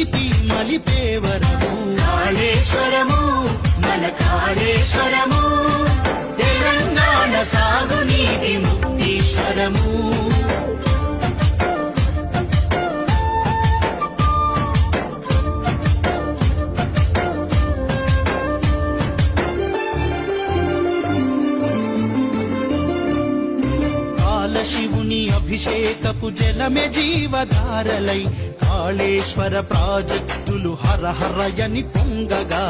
కలిపి మలిపేవరము కాళేశ్వరము మన కాళేశ్వరము తెలంగాణ సాగునీటి ముక్తీశ్వరము శివుని అభిషేకపు జలమే జీవధారలై కాళేశ్వర ప్రాజెక్టులు హరహరయని పొంగగా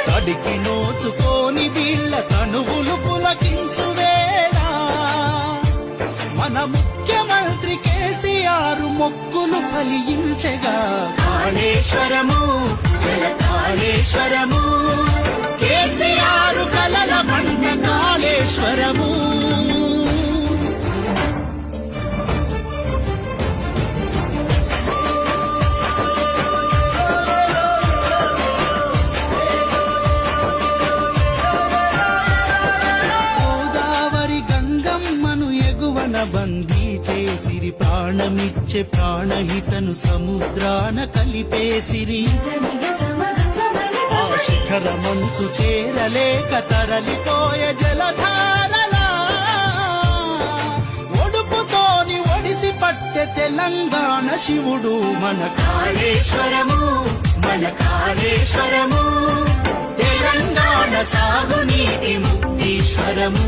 తడికి నోచుకోని వీళ్ళ తనువులు పులకించు వేళ మన ముఖ్యమంత్రి కేసీఆర్ మొక్కులు ఫలించగా కాళేశ్వరము జల కాళేశ్వరము కేసీఆర్ కలల పంట కాళేశ్వరము గోదావరి గంగమ్మను ఎగువన బందీ చేసిరి ప్రాణమిచ్చే ప్రాణహితను సముద్రాన కలిపేసిరి శిఖర మంచు చేరలేక తరలిపోయే జలధారలా ఒడుపుతోని ఒడిసి పట్టె తెలంగాణ శివుడు మన కాళేశ్వరము మన కాళేశ్వరము తెలంగాణ సాగునీటి ముక్తీశ్వరము